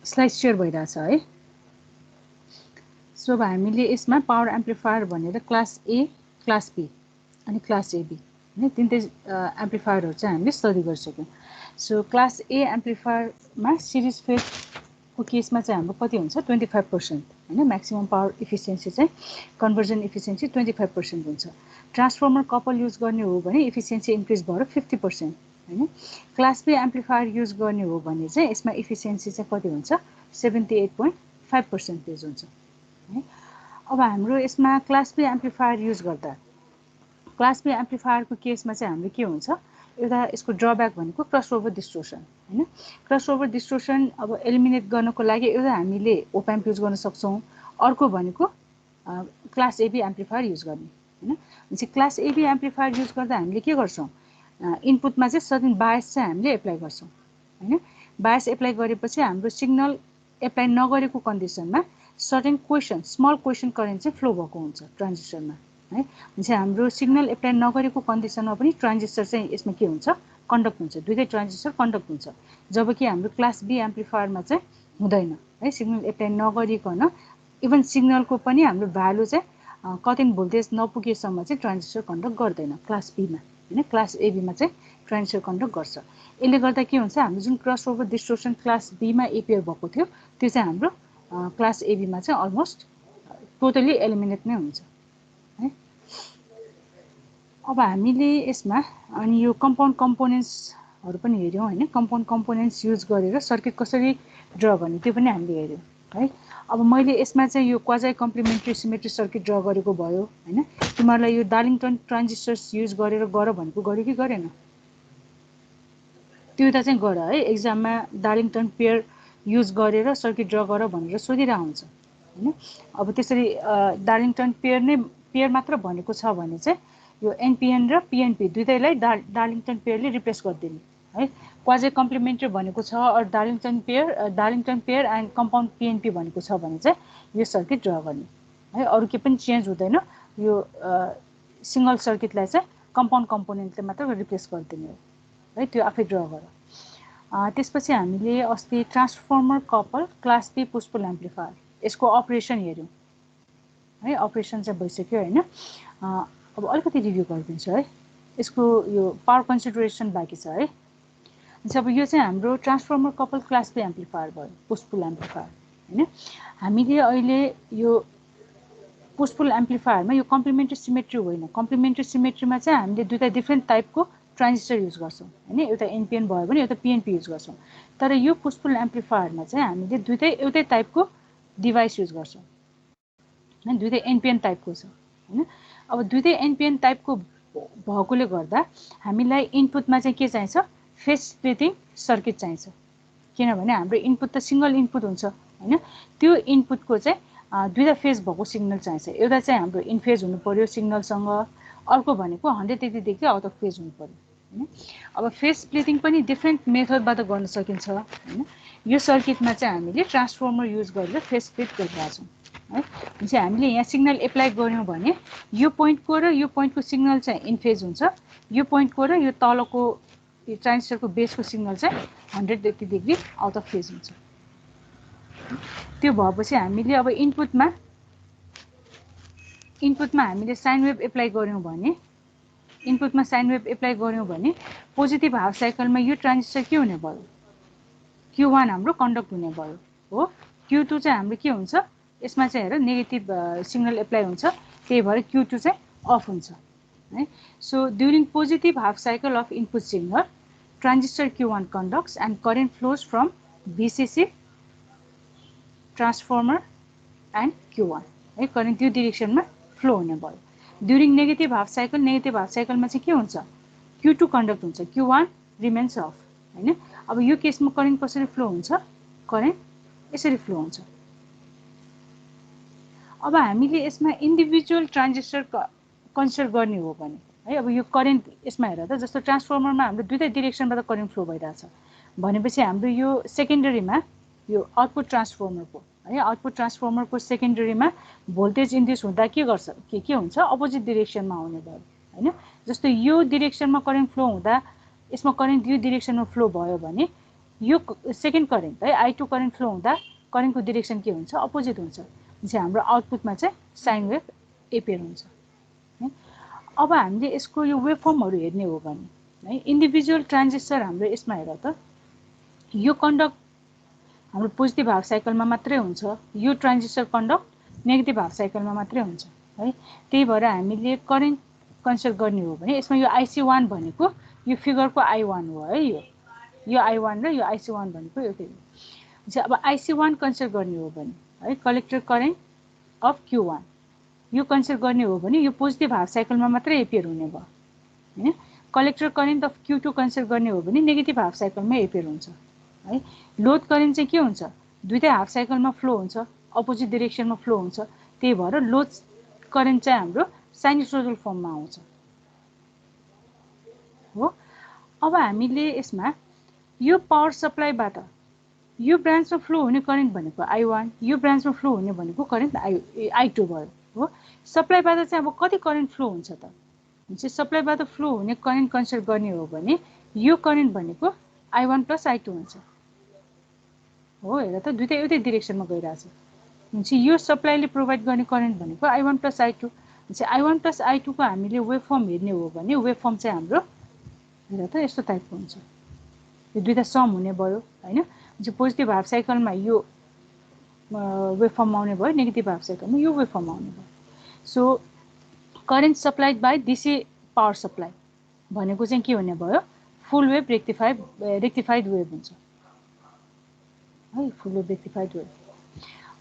Slide share भइरहेछ है। So अब हामीले यसमा पावर एम्प्लिफायर भनेर क्लास ए, क्लास बी अनि क्लास एबी हैन तीनटै एम्प्लिफायरहरु चाहिँ हामीले स्टडी गरिसक्यौं। सो क्लास ए एम्प्लिफायरमा सिरिज फेजको केसमा चाहिँ हाम्रो कति हुन्छ 25% हैन म्याक्सिमम पावर इफिसियन्सी चाहिँ कन्भर्जन इफिसियन्सी 25% हुन्छ। ट्रान्सफर्मर कपल युज गर्ने हो भने इफिसियन्सी इन्क्रिज भएर 50% हैन। क्लास बी एम्प्लिफायर युज गर्ने हो भने चाहिँ यसमा इफिसियन्सी चाहिँ कति हुन्छ 78.5% हुन्छ है। अब हाम्रो यसमा क्लास बी एम्प्लिफायर युज गर्दा क्लास बी एम्प्लिफायरको केसमा चाहिँ हाम्रो के हुन्छ एउटा यसको ड्रब्याक भनेको क्रसओभर डिस्टोर्सन हैन। क्रसओभर डिस्टोर्सन अब एलिमिनेट गर्नको लागि एउटा हामीले ओप एम्प युज गर्न सक्छौं, अर्को भनेको क्लास एबी एम्प्लिफायर युज गर्ने हैन। भनेपछि क्लास एबी एम्प्लिफायर युज गर्दा हामीले के गर्छौं इनपुटमा चाहिँ सर्टेन बायस चाहिँ हामीले एप्लाई गर्छौं हैन। बायस एप्लाई गरेपछि हाम्रो सिग्नल एप्लाई नगरेको कन्डिसनमा certain quiescent small quiescent current चाहिँ फ्लो भएको हुन्छ ट्रान्जिस्टरमा है। भनेपछि हाम्रो सिग्नल एप्लाई नगरेको कन्डिसनमा पनि ट्रान्जिस्टर चाहिँ यसमा के हुन्छ कन्डक्ट हुन्छ, दुईटै ट्रान्जिस्टर कन्डक्ट हुन्छ। जबकि हाम्रो क्लास बी एम्प्लिफायरमा चाहिँ हुँदैन है, सिग्नल एप्लाई नगरिकन इभन सिग्नलको पनि हाम्रो भ्यालु चाहिँ कटिङ भोल्टेज नपुगेसम्म चाहिँ ट्रान्जिस्टर कन्डक्ट गर्दैन क्लास बीमा हैन। क्लास एबीमा चाहिँ ट्रान्जिस्टर कन्डक्ट गर्छ। यसले गर्दा के हुन्छ हाम्रो जुन क्रसओभर डिस्टोर्सन क्लास बीमा एपियर भएको थियो त्यो चाहिँ हाम्रो क्लास एबीमा चाहिँ अलमोस्ट टोटली एलिमिनेट नै हुन्छ है। अब हामीले यसमा अनि यो कम्पाउन्ड कम्पोनेन्ट्सहरु पनि हेर्यौं हैन। कम्पाउन्ड कम्पोनेन्ट्स युज गरेर सर्किट कसरी ड्र गर्ने त्यो पनि हामीले हेर्यौं है। अब मैले यसमा चाहिँ यो क्वाजाइ कम्प्लिमेन्ट्री सिमेट्री सर्किट ड्र गरेको भयो हैन। तिमीहरुलाई यो डार्लिङटन ट्रान्जिस्टर्स युज गरेर गर भनेको गर्यो कि गरेन त्यो त चाहिँ गर है। एक्जाममा डार्लिङटन पेयर युज गरेर सर्किट ड्र गर भनेर सोधिरहेको हुन्छ हैन। अब त्यसरी डार्लिङटन पेयर मात्र भनेको छ भने चाहिँ यो एनपीएन र पीएनपी दुईटैलाई डार्लिङटन पेयरले रिप्लेस गरिदिने है। क्वाजाइ कम्प्लिमेन्ट्री भनेको छ or Darlington pair and compound PNP भनेको छ भने चाहिँ यो सर्किट ड्र गर्ने है। अरु के पनि चेन्ज हुँदैन, यो सिंगल सर्किटलाई चाहिँ कम्पाउन्ड कम्पोनेन्टले मात्र रिप्लेस गरिदिने हो है। त्यो आफै ड्र गर। त्यसपछि हामीले अस्ति transformer couple class B push pull amplifier यसको अपरेसन हेर्यौं है। अपरेसन चाहिँ भइसक्यो हैन। अब अलिकति रिभ्यू गरिदिन्छु है। यसको यो पावर कन्सिडरेसन बाँकी छ है। अब यो चाहिँ हाम्रो transformer couple class B amplifier भयो पुश पुल एम्प्लिफायर हैन। हामीले अहिले यो पुश पुल एम्प्लिफायरमा यो कम्प्लिमेन्ट्री सिमेट्री होइन, कम्प्लिमेन्ट्री सिमेट्रीमा चाहिँ हामीले दुईटा डिफ्रेन्ट टाइपको ट्रान्जिस्टर युज गर्छौं हैन। एउटा एनपीएन भयो भने एउटा पीएनपी युज गर्छौं। तर यो पुश पुल एम्प्लिफायरमा चाहिँ हामीले दुईटै एउटै टाइपको डिभाइस युज गर्छौं हैन। दुईटै एनपीएन टाइपको छ हैन। अब दुईटै एनपीएन टाइपको भएकोले गर्दा हामीलाई इनपुटमा चाहिँ के चाहिन्छ फेज स्प्लिटिङ सर्किट चाहिन्छ। किनभने हाम्रो इनपुट त सिंगल इनपुट हुन्छ हैन। त्यो इनपुटको चाहिँ दुईटा फेज भएको सिग्नल चाहिन्छ। एउटा चाहिँ हाम्रो इन फेज हुनु पर्यो सिग्नलसँग, अर्को भनेको 180 डिग्री आउट अफ फेज हुनु पर्यो हैन। अब फेज स्प्लिटिङ पनि डिफ्रेन्ट मेथडबाट गर्न सकिन्छ हैन। यो सर्किटमा चाहिँ हामीले ट्रान्सफर्मर युज गरेर फेज स्प्लिट गरिरहेका छौं है। भनेपछि हामीले यहाँ सिग्नल एप्लाई गर्यौं भने यो पोइन्टको र यो पोइन्टको सिग्नल चाहिँ इन फेज हुन्छ, यो पोइन्टको र यो तलको यो ट्रान्जिस्टरको बेसको सिग्नल चाहिँ 180 डिग्री आउट अफ फेज हुन्छ। त्यो भएपछि हामीले अब इनपुटमा हामीले साइन वेभ एप्लाई गर्यौं भने पोजिटिभ हाफ साइकलमा यो ट्रान्जिस्टर के हुने भयो Q1 हाम्रो कन्डक्ट हुने भयो हो। Q2 चाहिँ हाम्रो के हुन्छ यसमा चाहिँ हेर नेगेटिभ सिग्नल एप्लाई हुन्छ, त्यही भएर Q2 चाहिँ अफ हुन्छ है। So during positive half cycle of input signal transistor Q1 conducts and current flows from VCC transformer and Q1 है। करेन्ट त्यो डिरेक्सनमा फ्लो हुने भयो। ड्युरिङ नेगेटिभ हाफ साइकलमा चाहिँ के हुन्छ Q2 कन्डक्ट हुन्छ, Q1 रिमेन्स अफ हैन। अब यो केसमा करेन्ट कसरी फ्लो हुन्छ, करेन्ट यसरी फ्लो हुन्छ। अब हामीले यसमा इन्डिभिजुअल ट्रान्जिस्टर कन्सिडर गर्ने हो भने है। अब यो करेन्ट यसमा हेर त जस्तो ट्रान्सफर्मरमा हाम्रो दुईटा डिरेक्सनबाट करेन्ट फ्लो भइरहेछ भनेपछि हाम्रो यो सेकेन्डरीमा यो आउटपुट ट्रान्सफर्मरको है, आउटपुट ट्रान्सफर्मरको सेकेन्डरीमा भोल्टेज इन्ड्युस हुँदा के गर्छ के हुन्छ अपोजिट डिरेक्सनमा आउने भयो हैन। जस्तो यो डिरेक्सनमा करेन्ट फ्लो हुँदा यसमा करेन्ट यो डिरेक्सनमा फ्लो भयो भने यो सेकेन्ड करेन्ट है I2 करेन्ट फ्लो हुँदा करेन्टको डिरेक्सन के हुन्छ अपोजिट हुन्छ चाहिँ हाम्रो आउटपुटमा चाहिँ साइन वेभ एपियर हुन्छ है अब हामीले यसको यो वेभ फर्महरु हेर्ने हो भने है इन्डिभिजुअल ट्रान्जिस्टर हाम्रो यसमा हेर त यो कन्डक्ट हाम्रो पोजिटिभ हाफ साइकलमा मात्रै हुन्छ यो ट्रान्जिस्टर कन्डक्ट नेगेटिभ हाफ साइकलमा मात्रै हुन्छ है त्यही भएर हामीले करेन्ट कन्सिडर गर्ने हो भने यसमा यो IC1 भनेको यो फिगरको I1 हो है यो I1 र यो IC1 भनेको एउटै हो चाहिँ अब IC1 कन्सिडर गर्ने हो भने है कलेक्टर करेन्ट अफ Q1 यो कन्सिडर गर्ने हो भने यो पोजिटिभ हाफ साइकलमा मात्रै एपियर हुने भयो हैन collector current of Q2 consider गर्ने हो भने नेगेटिभ हाफ साइकलमा एपियर हुन्छ है लोड करेन्ट चाहिँ के हुन्छ दुईटै हाफ साइकलमा फ्लो हुन्छ अपोजिट डाइरेक्सनमा फ्लो हुन्छ त्यही भएर लोड करेन्ट चाहिँ हाम्रो साइनुसोइडल फर्ममा आउँछ हो अब हामीले यसमा यो पावर सप्लाईबाट यो ब्रान्चमा फ्लो हुने करेन्ट भनेको I1 यो ब्रान्चमा फ्लो हुने भनेको करेन्ट I2 भयो हो सप्लाईबाट चाहिँ अब कति करेन्ट फ्लो हुन्छ त हुन्छ सप्लाईबाट फ्लो हुने करेन्ट कन्सिडर गर्ने हो भने यो करेन्ट भनेको I1 + I2 हुन्छ हो हेर त दुईटै एउटै डाइरेक्सनमा गइराछ हुन्छ यो सप्लाईले प्रोवाइड गर्ने करेन्ट भनेको I1 + I2 हुन्छ I1 + I2 को हामीले वेभ फर्म हेर्ने हो भने वेभ फर्म चाहिँ हाम्रो हेर त यस्तो टाइपको हुन्छ यो दुईटा सम हुने भयो हैन जो पोजिटिभ हाफ साइकलमा यो वेभ फर्म आउने भयो नेगेटिभ हाफ साइकलमा यो वेभ फर्म आउने भयो so current supplied by DC power supply भनेको चाहिँ के हुने भयो फुल वेभ रेक्टिफाइड वेभ हुन्छ है फुल वेभ रेक्टिफाइड वेभ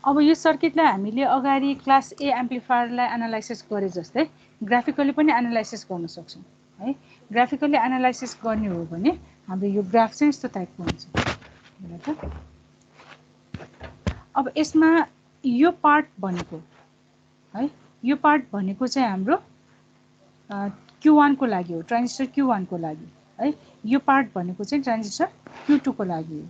अब यो सर्किटलाई हामीले अगाडि क्लास ए एम्प्लिफायरलाई एनालाइसिस गरे जस्तै ग्राफिकली पनि एनालाइसिस गर्न सक्छौं है ग्राफिकली एनालाइसिस गर्ने हो भने हाम्रो यो ग्राफ चाहिँ यस्तो टाइपको हुन्छ अब यसमा यो पार्ट भनेको है यो पार्ट भनेको चाहिँ हाम्रो Q1 को लागि हो ट्रान्जिस्टर Q1 को लागि है यो पार्ट भनेको चाहिँ ट्रान्जिस्टर Q2 को लागि हो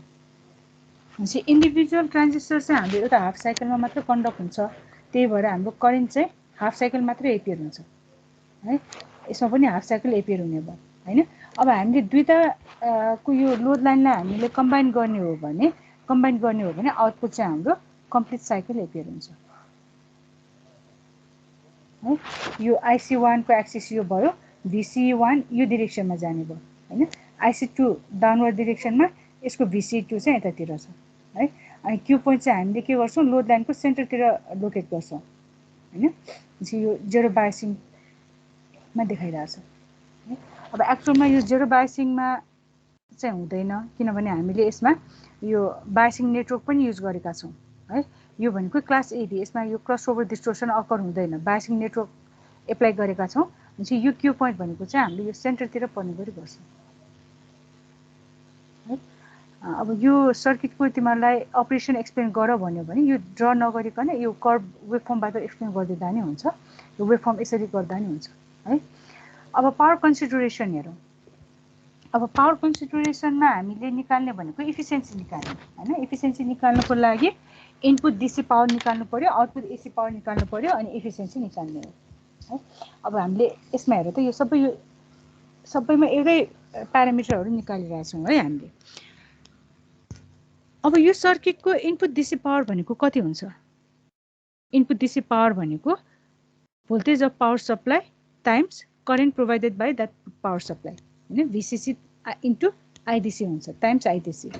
हुन्छ इन्डिभिजुअल ट्रान्जिस्टर चाहिँ हाम्रो एउटा हाफ साइकलमा मात्र कन्डक्ट हुन्छ त्यही भएर हाम्रो करेन्ट चाहिँ हाफ साइकल मात्रै एपियर हुन्छ है यसमा पनि हाफ साइकल एपियर हुने भयो हैन अब हामीले दुईटा को यो लोड लाइनलाई हामीले कम्बाइन गर्ने हो भने आउटपुट चाहिँ हाम्रो कम्प्लिट साइकल एपियर हुन्छ है यो IC1 को एक्सिस यो भयो VC1 यो डाइरेक्सनमा जाने भयो हैन IC2 डाउनवर्ड डाइरेक्सनमा यसको VC2 चाहिँ यतातिर छ है अनि Q पोइन्ट चाहिँ हामीले के गर्छौं लोड लाइनको सेन्टरतिर लोकेट गर्छौं हैन यो जेरो बायसिङमा देखाइरहेछ है अब एक्चुअलमा यो जेरो बायसिङमा चाहिँ हुँदैन किनभने हामीले यसमा यो बायसिङ नेटवर्क पनि युज गरेका छौं है यो भनेको क्लास एडी यसमा यो क्रसओभर डिस्टोर्सन अकर हुँदैन बायसिङ नेटवर्क एप्लाई गरेका छौं हुन्छ यो Q पोइन्ट भनेको चाहिँ हामीले यो सेन्टरतिर पर्ने गरी गर्छौं है अब यो सर्किटको तिमीलाई अपरेसन एक्सप्लेन गर भन्यो भने यो ड्र नगरिकन यो कर्भ वेभ फर्मबाट एक्सप्लेन गर्दिदा नि हुन्छ यो वेभ फर्म यसरी गर्दा नि हुन्छ है अब पावर कन्सिडरेसन हेरौं अब पावर कन्सिडरेसनमा हामीले निकाल्ने भनेको एफिसिएन्सी निकाल्ने हैन एफिसिएन्सी निकाल्नको लागि इनपुट डीसी पावर निकाल्नु पर्यो आउटपुट एसी पावर निकाल्नु पर्यो अनि एफिसिएन्सी निकाल्ने हो है अब हामीले यसमा हेर त यो सबैमा एउटै प्यारामिटरहरु निकालिरहेका छौं है हामीले अब यो सर्किटको इनपुट डीसी पावर भनेको कति हुन्छ इनपुट डीसी पावर भनेको voltage of power supply times current provided by that power supply हैन VCC इन्टु IDC हुन्छ टाइम्स IDC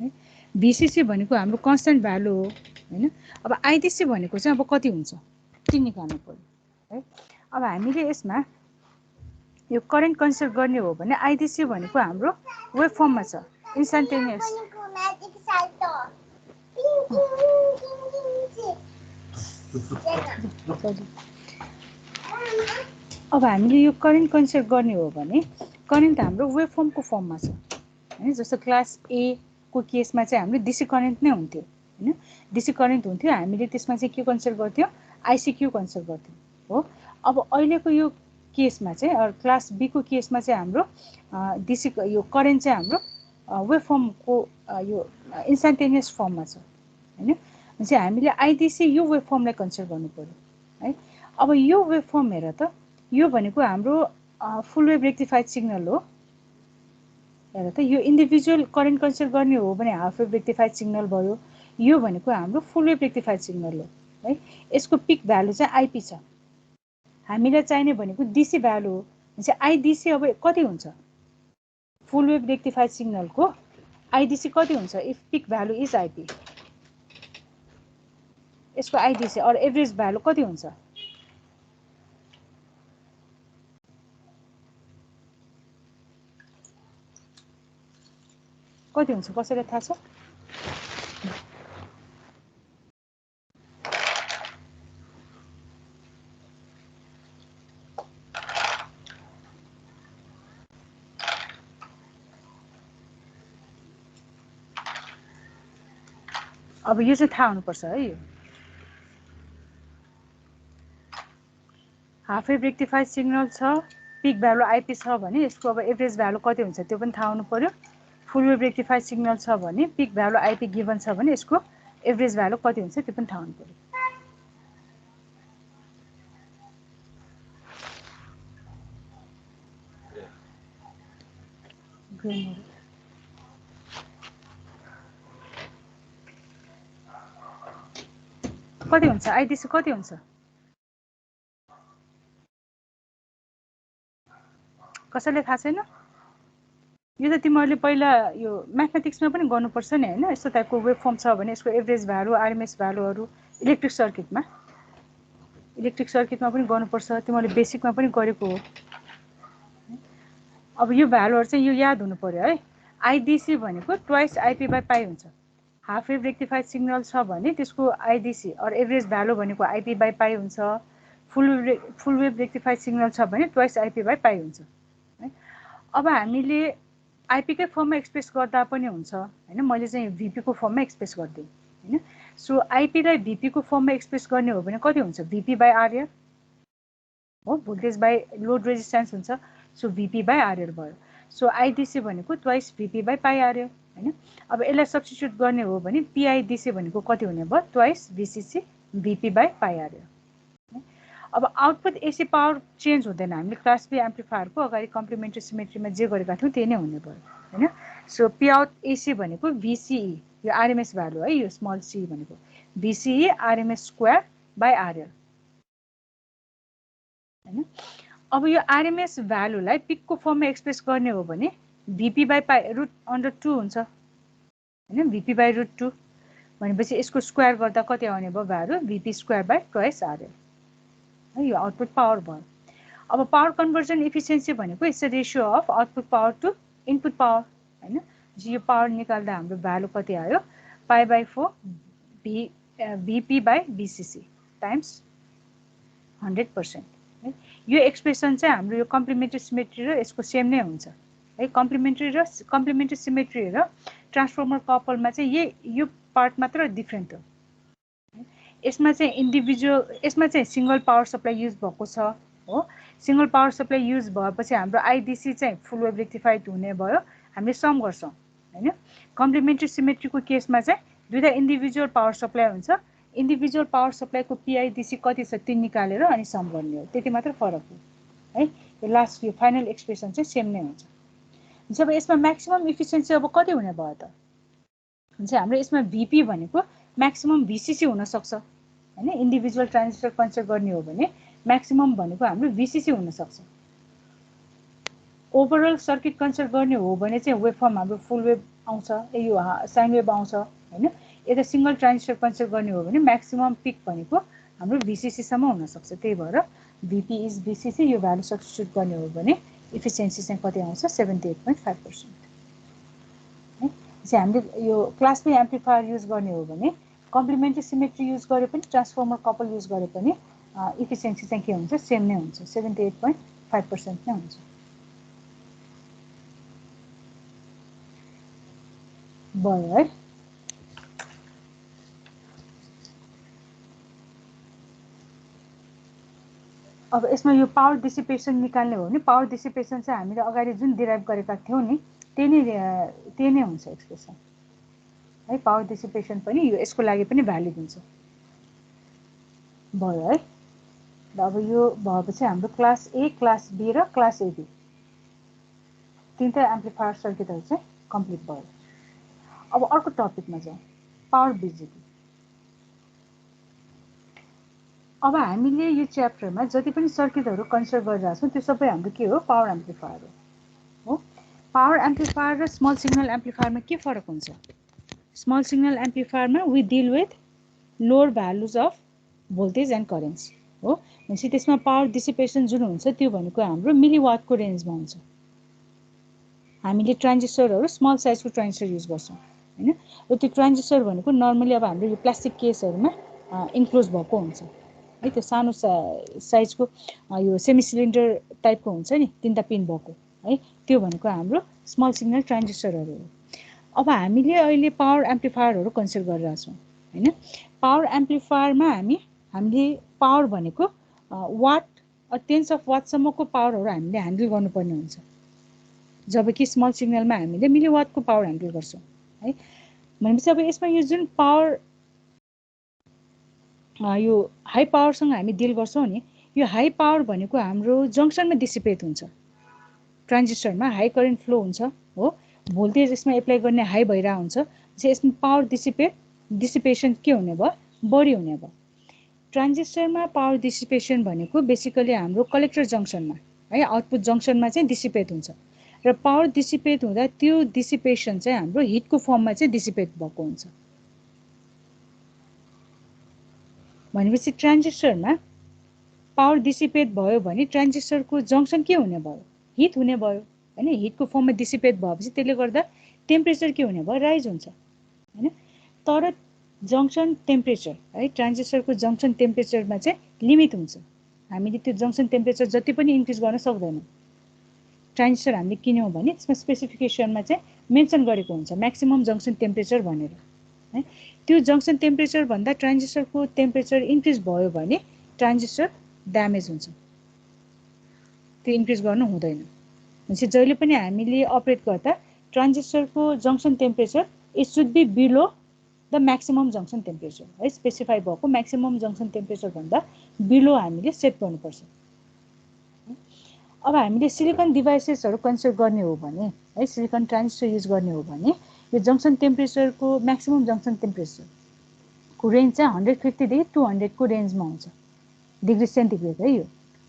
है VCC भनेको हाम्रो कन्स्टेन्ट भ्यालु हो हैन अब IDC भनेको चाहिँ अब कति हुन्छ त्यो निकाल्नु पर्यो है अब हामीले यसमा यो करेन्ट कन्सिडर गर्ने हो भने IDC भनेको हाम्रो वेभ फर्ममा छ इन्स्टन्टेनियस अब हामीले यो करेन्ट कन्सिडर गर्ने हो भने करेन्ट हाम्रो वेभ फर्मको फर्ममा छ हैन जस्तो क्लास ए को केसमा चाहिँ हाम्रो डीसी करेन्ट नै हुन्थ्यो हैन डीसी करेन्ट हुन्थ्यो हामीले त्यसमा चाहिँ के कन्सिडर गर्थ्यौ ICQ कन्सिडर गर्थ्यौ हो अब अहिलेको यो केसमा चाहिँ क्लास बी को केसमा चाहिँ हाम्रो डीसी यो करेन्ट चाहिँ हाम्रो वेभ फर्मको यो इन्स्टन्टेनियस फर्ममा छ हैन चाहिँ हामीले IDC यो वेभ फर्मलाई कन्सिडर गर्नु पर्यो है अब यो वेभ फर्म हेर त यो भनेको हाम्रो फुल वेभ रेक्टिफाइड सिग्नल हो हेर त यो इन्डिभिजुअल करेन्ट कन्सिडर गर्ने हो भने हाफ वेभ रेक्टिफाइड सिग्नल भयो। यो भनेको हाम्रो फुल वेभ रेक्टिफाइड सिग्नल हो है। यसको पिक भ्यालु चाहिँ आइपी छ। हामीलाई चाहिने भनेको डीसी भ्यालु हो। चाहिँ आइडिसी अब कति हुन्छ फुल वेभ रेक्टिफाइड सिग्नलको आइडिसी कति हुन्छ if peak value is IP. यसको आइडिसी अर एभरेज भ्यालु कति हुन्छ कसैलाई थाहा छ? अब यो चाहिँ थाहा हुनुपर्छ है। यो हाफ वेभ रेक्टिफाइड सिग्नल छ, पिक भ्यालु आइपी छ भने यसको अब एभरेज भ्यालु कति हुन्छ त्यो पनि थाहा हुनु पर्यो। फुल वेभ रेक्टिफाइड सिग्नल छ भने पिक भ्यालु आइपी गिभन छ भने यसको एभरेज भ्यालु कति हुन्छ त्यो पनि थाहा हुनु पर्यो। कति हुन्छ आइडिसी कति हुन्छ कसैले थाहा छैन? यो त तिमीहरूले पहिला यो म्याथमेटिक्समा पनि गर्नुपर्छ नि हैन। यस्तो टाइपको वेभ फर्म छ भने यसको एभरेज भ्यालु आरएमएस भ्यालुहरू इलेक्ट्रिक सर्किटमा पनि गर्नुपर्छ। तिमीहरूले बेसिकमा पनि गरेको हो। अब यो भ्यालुहरू चाहिँ यो याद हुनु पर्यो है। आइडिसी भनेको ट्वाइस आइपी बाई पाई हुन्छ। हाफ वेभ रेक्टिफाइड सिग्नल छ भने त्यसको आइडिसी अर एभरेज भ्यालु भनेको आइपी बाई पाई हुन्छ। फुल वेभ रेक्टिफाइड सिग्नल छ भने ट्वाइस आइपी बाई पाई हुन्छ है। अब हामीले आइपीकै फर्ममा एक्सप्रेस गर्दा पनि हुन्छ हैन। मैले चाहिँ भिपीको फर्ममा एक्सप्रेस गरिदिएँ हैन। सो आइपीलाई भिपीको फर्ममा एक्सप्रेस गर्ने हो भने कति हुन्छ भिपी बाई आरएल हो। भोल्टेज बाई लोड रेजिस्टेन्स हुन्छ। सो भिपी बाई आरएल भयो। सो आइडिसी भनेको twice VP by pi RL हैन। अब यसलाई सब्स्टिट्युट गर्ने हो भने पिआइडिसी भनेको कति हुने भयो twice VCC VP by pi RL. अब आउटपुट एसी पावर चेन्ज हुँदैन। हामीले क्लास बी एम्प्लिफायरको अगाडि कम्प्लिमेन्ट्री सिमेट्रीमा जे गरेका थियौँ त्यही नै हुने भयो हैन। सो पी आउट एसी भनेको भिसिई यो आरएमएस भ्यालु है। यो स्मल सी भनेको भिसिई आरएमएस स्क्वायर बाई आरएल हैन। अब यो आरएमएस भ्यालुलाई पिकको फर्ममा एक्सप्रेस गर्ने हो भने VP by pie root under 2 हुन्छ हैन। भिपी बाई रुट 2 भनेपछि यसको स्क्वायर गर्दा कति आउने भयो value VP square by twice RL है। यो आउटपुट पावर भयो। अब पावर कन्भर्जन इफिसियन्सी भनेको it's a ratio of output power to input power हैन। यो पावर निकाल्दा हाम्रो भ्यालु कति आयो pi by 4 VP by VCC times 100% है। यो एक्सप्रेसन चाहिँ हाम्रो यो कम्प्लिमेन्ट्री सिमेट्री र यसको सेम नै हुन्छ है। कम्प्लिमेन्ट्री सिमेट्री र ट्रान्सफर्मर कपलमा चाहिँ यो पार्ट मात्र डिफ्रेन्ट हो। यसमा चाहिँ इन्डिभिजुअल यसमा चाहिँ सिंगल पावर सप्लाई युज भएको छ हो। सिंगल पावर सप्लाई युज भएपछि हाम्रो आइडिसी चाहिँ फुल वेभ रेक्टिफाइड हुने भयो। हामीले सम गर्छौँ हैन। कम्प्लिमेन्ट्री सिमेट्रीको केसमा चाहिँ दुईटा इन्डिभिजुअल पावर सप्लाई हुन्छ। इन्डिभिजुअल पावर सप्लाईको पिआइडिसी कति छ त्यो निकालेर अनि सम गर्ने हो। त्यति मात्र फरक हो है। यो लास्ट यो फाइनल एक्सप्रेसन चाहिँ सेम नै हुन्छ। जब यसमा म्याक्सिमम इफिसियन्सी अब कति हुने भयो त हुन्छ हाम्रो यसमा भिपी भनेको म्याक्सिमम भिसिसी हुन सक्छ हैन। इन्डिभिजुअल ट्रान्जिस्टर कन्सिडर गर्ने हो भने म्याक्सिमम भनेको हाम्रो भिसिसी हुन सक्छ। ओभरअल सर्किट कन्सिडर गर्ने हो भने चाहिँ वेभ फर्म हाम्रो फुल वेभ आउँछ यो साइन वेभ आउँछ हैन। यता सिंगल ट्रान्जिस्टर कन्सिडर गर्ने हो भने म्याक्सिमम पिक भनेको हाम्रो भिसिसी सम्म हुन सक्छ। त्यही भएर भिपी इज भिसिसी यो भ्यालु सब्स्टिट्युट गर्ने हो भने इफिसियन्सी चाहिँ कति आउँछ 78.5% है। चाहिँ हामीले यो क्लास बी एम्प्लिफायर युज गर्ने हो भने कम्प्लिमेन्ट्री सिमेट्री युज गरे पनि ट्रान्सफर्मर कपल युज गरे पनि इफिसियन्सी चाहिँ के हुन्छ सेम नै हुन्छ 78.5% नै हुन्छ भयो है। अब यसमा यो पावर डिसिपेसन निकाल्ने हो भने पावर डिसिपेसन चाहिँ हामीले अगाडि जुन डिराइभ गरेका थियौँ नि त्यही नै हुन्छ एक्सप्रेसन है। पावर डिसिपेसन पनि यो यसको लागि पनि भ्यालिड हुन्छ भयो है। अब यो भएपछि हाम्रो क्लास ए क्लास बी र क्लास एबी तीनटै एम्प्लिफायर सर्किटहरु चाहिँ कम्प्लिट भयो। अब अर्को टपिकमा जाउँ, पावर बिजेटी। अब हामीले यो च्याप्टरमा जति पनि सर्किटहरु कन्सिडर गरिरहेका छौं त्यो सबै हाम्रो के हो, पावर एम्प्लिफायर हो। पावर एम्प्लिफायर र स्मल सिग्नल एम्प्लिफायरमा के फरक हुन्छ? स्मल सिग्नल एम्प्लिफायरमा we deal with lower values of voltage and currents हो। भनेपछि त्यसमा पावर डिसिपेसन जुन हुन्छ त्यो भनेको हाम्रो मिलिवाटको रेन्जमा हुन्छ। हामीले ट्रान्जिस्टरहरु स्मल साइजको ट्रान्जिस्टर युज गर्छौं हैन, र त्यो ट्रान्जिस्टर भनेको नर्मली अब हाम्रो यो प्लास्टिक केसहरुमा इन्क्लोज भएको हुन्छ है। त्यो सानो साइजको यो सेमी सिलिन्डर टाइपको हुन्छ नि, तीनटा पिन भएको है, त्यो भनेको हाम्रो स्मल सिग्नल ट्रान्जिस्टरहरु हो। अब हामीले अहिले पावर एम्प्लिफायरहरु कन्सिडर गरिरहेका छौं हैन। पावर एम्प्लिफायरमा हामीले पावर भनेको वाट टेन्स अफ वाटसम्मको पावरहरु हामीले ह्यान्डल गर्नुपर्ने हुन्छ, जबकि स्मल सिग्नलमा हामीले मिलिवाटको पावर ह्यान्डल गर्छौं है। भनेपछि अब यसमा यो जुन पावर यो हाई पावरसँग हामी डिल गर्छौं नि, यो हाई पावर भनेको हाम्रो जंक्सनमा डिसिपेट हुन्छ। ट्रान्जिस्टरमा हाई करेन्ट फ्लो हुन्छ हो, भोल्टेज यसमा एप्लाई गर्ने हाई भइरहेको हुन्छ, त्यसै यसमा पावर डिसिपेसन के हुने भयो, बढी हुने भयो। ट्रान्जिस्टरमा पावर डिसिपेसन भनेको बेसिकली हाम्रो कलेक्टर जंक्सनमा है, आउटपुट जंक्सनमा चाहिँ डिसिपेट हुन्छ, र पावर डिसिपेट हुँदा त्यो डिसिपेसन चाहिँ हाम्रो हिटको फर्ममा चाहिँ डिसिपेट भएको हुन्छ। भनेपछि ट्रान्जिस्टरमा पावर डिसिपेट भयो भने ट्रान्जिस्टरको जंक्सन के हुने भयो, हिट हुने भयो हैन। हिटको फर्ममा डिसिपेट भएपछि त्यसले गर्दा टेम्परेचर के हुने भयो, राइज हुन्छ हैन। तर जंक्सन टेम्परेचर है, ट्रान्जिस्टरको जंक्सन टेम्परेचरमा चाहिँ लिमिट हुन्छ। हामीले त्यो जंक्सन टेम्परेचर जति पनि इन्क्रिज गर्न सक्दैनौं। ट्रान्जिस्टर हामीले किन्यौं भने त्यसमा स्पेसिफिकेसनमा चाहिँ मेन्सन गरेको हुन्छ म्याक्सिमम जंक्सन टेम्परेचर भनेर है। त्यो जंक्सन टेम्परेचर भन्दा ट्रान्जिस्टरको टेम्परेचर इन्क्रिज भयो भने ट्रान्जिस्टर ड्यामेज हुन्छ, त्यो इन्क्रिज गर्नु हुँदैन। भनेपछि जहिले पनि हामीले अपरेट गर्दा ट्रान्जिस्टरको junction temperature it should be below the maximum junction temperature है। स्पेसिफाई भएको म्याक्सिमम जंक्सन टेम्परेचर भन्दा बिलो हामीले सेट गर्नुपर्छ। अब हामीले सिलिकन डिभाइसेसहरु कन्सिडर गर्ने हो भने है, सिलिकन ट्रान्जिस्टर युज गर्ने हो भने यो जंक्सन टेम्परेचरको म्याक्सिमम जंक्सन टेम्परेचरको रेन्ज चाहिँ 150 देखि 200 को रेन्जमा हुन्छ, डिग्री सेन्टिग्रेड है। यो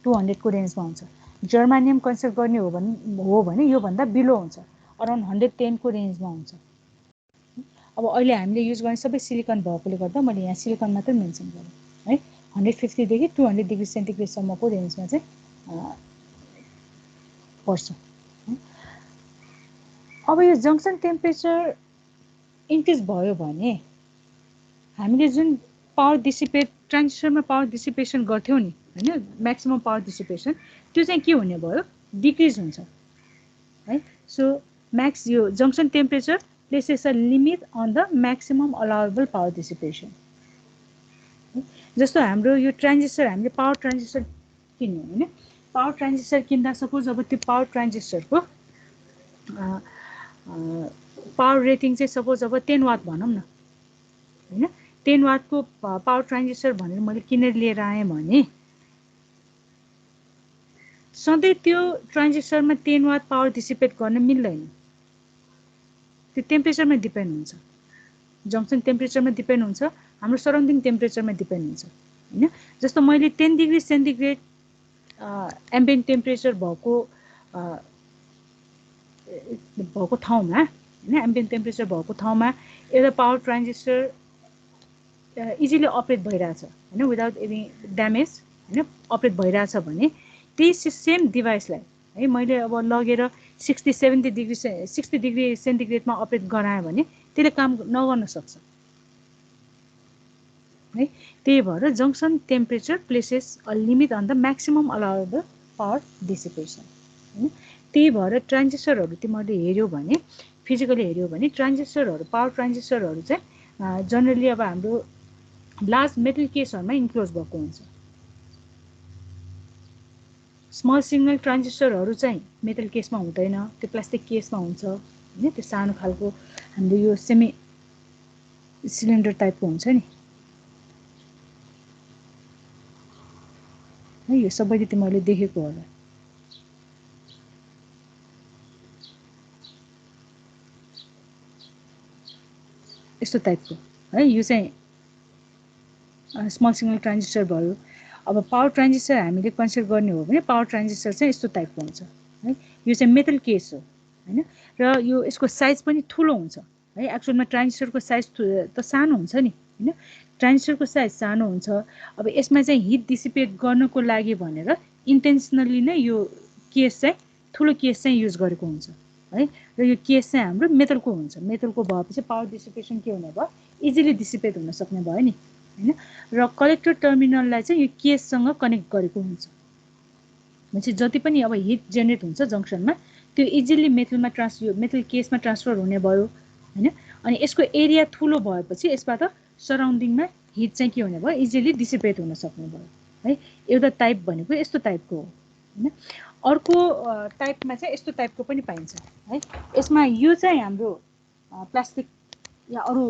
200 को रेन्जमा हुन्छ। जर्मानियम कन्सिडर गर्ने हो भने यो भन्दा बिलो हुन्छ, अराउन्ड 110 को रेन्जमा हुन्छ। अब अहिले हामीले युज गर्ने सबै सिलिकन भएकोले गर्दा मैले यहाँ सिलिकन मात्र मेन्सन गरेँ है। 150 देखि 200 डिग्री सेन्टिग्रेड सम्मको रेन्जमा चाहिँ पर्छ। अब यो जंक्सन टेम्परेचर इन्क्रिज भयो भने हामीले जुन पावर डिसिपेट ट्रान्जिस्टरमा पावर डिसिपेसन गर्थ्यौं नि हैन, म्याक्सिमम पावर डिसिपेसन, त्यो चाहिँ के हुने भयो, डिक्रिज हुन्छ है। सो म्याक्स यो junction temperature places a limit on the maximum allowable power dissipation। जस्तो हाम्रो यो ट्रान्जिस्टर हामीले पावर ट्रान्जिस्टर किन्यौं हैन, पावर ट्रान्जिस्टर किन्दा सपोज अब त्यो पावर ट्रान्जिस्टरको पावर रेटिङ चाहिँ सपोज अब 10 वाट भनौं न हैन। 10 वाटको पावर ट्रान्जिस्टर भनेर मैले किनेर लिएर आएँ भने सधैँ त्यो ट्रान्जिस्टरमा 10 वाट पावर डिसिपेट गर्न मिल्दैन। त्यो टेम्परेचरमा डिपेन्ड हुन्छ, जंक्सन टेम्परेचरमा डिपेन्ड हुन्छ, हाम्रो सराउन्डिङ टेम्परेचरमा डिपेन्ड हुन्छ हैन। जस्तो मैले 10 डिग्री सेन्टिग्रेड एम्बिएन्ट टेम्परेचर भएको ठाउँमा हैन, एम्बिएन्ट टेम्परेचर भएको ठाउँमा एउटा पावर ट्रान्जिस्टर इजिली अपरेट भइरहेछ हैन, विदाउट एनी ड्यामेज हैन, अपरेट भइरहेछ भने त्यही सेम डिभाइसलाई है मैले अब लगेर 60-70 डिग्री 60 डिग्री सेन्टिग्रेडमा अपरेट गराएँ भने त्यसले काम नगर्न सक्छ है। त्यही भएर junction temperature places a limit on the maximum allowable power dissipation हैन। त्यही भएर ट्रान्जिस्टरहरु तिमीहरूले हेर्यौ भने, फिजिकली हेर्यौ भने ट्रान्जिस्टरहरु पावर ट्रान्जिस्टरहरु चाहिँ जनरली अब हाम्रो लार्ज मेटल केसहरुमा इन्क्लोज भएको हुन्छ। स्मल सिग्नल ट्रान्जिस्टरहरु चाहिँ मेटल केसमा हुँदैन, त्यो प्लास्टिक केसमा हुन्छ हैन। त्यो सानो खालको हामीले यो सेमी सिलिन्डर टाइपको हुन्छ नि है, यो सबै तिमीहरूले देखेको होला। यस्तो टाइपको है। यो चाहिँ स्मल सिग्नल ट्रान्जिस्टर भयो। अब पावर ट्रान्जिस्टर हामीले कन्सिडर गर्ने हो भने पावर ट्रान्जिस्टर चाहिँ यस्तो टाइपको हुन्छ है। यो चाहिँ मेटल केस हो हैन, र यो यसको साइज पनि ठुलो हुन्छ है। एक्चुअलमा ट्रान्जिस्टरको साइज त सानो हुन्छ नि हैन, ट्रान्जिस्टरको साइज सानो हुन्छ। अब यसमा चाहिँ हिट डिसिपेट गर्नको लागि भनेर इन्टेन्सनली नै यो केस चाहिँ ठुलो केस चाहिँ युज गरेको हुन्छ है। र यो केस चाहिँ हाम्रो मेटलको हुन्छ। मेटलको भएपछि पावर डिसिपेसन के हुने भयो, इजिली डिसिपेट हुन सक्ने भयो नि हैन। र कलेक्टर टर्मिनललाई चाहिँ यो केससँग कनेक्ट गरेको हुन्छ। भनेपछि जति पनि अब हिट जेनेरेट हुन्छ जङ्सनमा त्यो इजिली मेटलमा यो मेटल केसमा ट्रान्सफर हुने भयो हैन। अनि यसको एरिया ठुलो भएपछि यसबाट सराउन्डिङमा हिट चाहिँ के हुने भयो, इजिली डिसिपेट हुन सक्ने भयो है। एउटा टाइप भनेको यस्तो टाइपको हो हैन। अर्को टाइपमा चाहिँ यस्तो टाइपको पनि पाइन्छ है। यसमा यो चाहिँ हाम्रो प्लास्टिक या अरू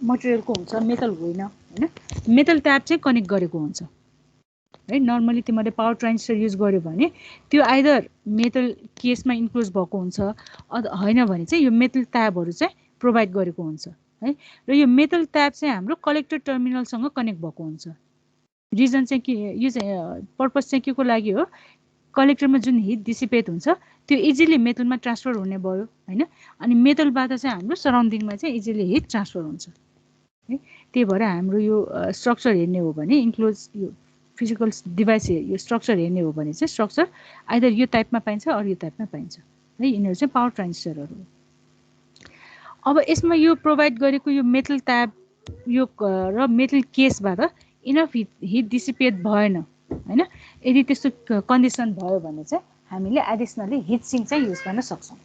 मटेरियलको हुन्छ, मेटल होइन हैन। मेटल ट्याप चाहिँ कनेक्ट गरेको हुन्छ है। नर्मली तिमीले पावर ट्रान्जिस्टर युज गर्यो भने त्यो आइदर मेटल केसमा इन्क्लोज भएको हुन्छ, होइन भने चाहिँ यो मेटल ट्याबहरू चाहिँ प्रोभाइड गरेको हुन्छ है। र यो मेटल ट्याब चाहिँ हाम्रो कलेक्टर टर्मिनलसँग कनेक्ट भएको हुन्छ। रिजन चाहिँ के, यो चाहिँ पर्पस चाहिँ के को लागि हो, कलेक्टरमा जुन हिट डिसिपेट हुन्छ त्यो इजिली मेटलमा ट्रान्सफर हुने भयो हैन। अनि मेटलबाट चाहिँ हाम्रो सराउन्डिङमा चाहिँ इजिली हिट ट्रान्सफर हुन्छ है। त्यही भएर हाम्रो यो स्ट्रक्चर हेर्ने हो भने इन्क्लोज यो फिजिकल डिभाइस यो स्ट्रक्चर हेर्ने हो भने चाहिँ स्ट्रक्चर आइदर यो टाइपमा पाइन्छ अरू यो टाइपमा पाइन्छ है। यिनीहरू चाहिँ पावर ट्रान्जिस्टरहरू हो। अब यसमा यो प्रोभाइड गरेको यो मेटल ट्याब यो र मेटल केसबाट इनफ हिट डिसिपेट भएन हैन। यदि त्यस्तो कन्डिसन भयो भने चाहिँ हामीले एडिसनली हिट सिङ्क चाहिँ युज गर्न सक्छौँ।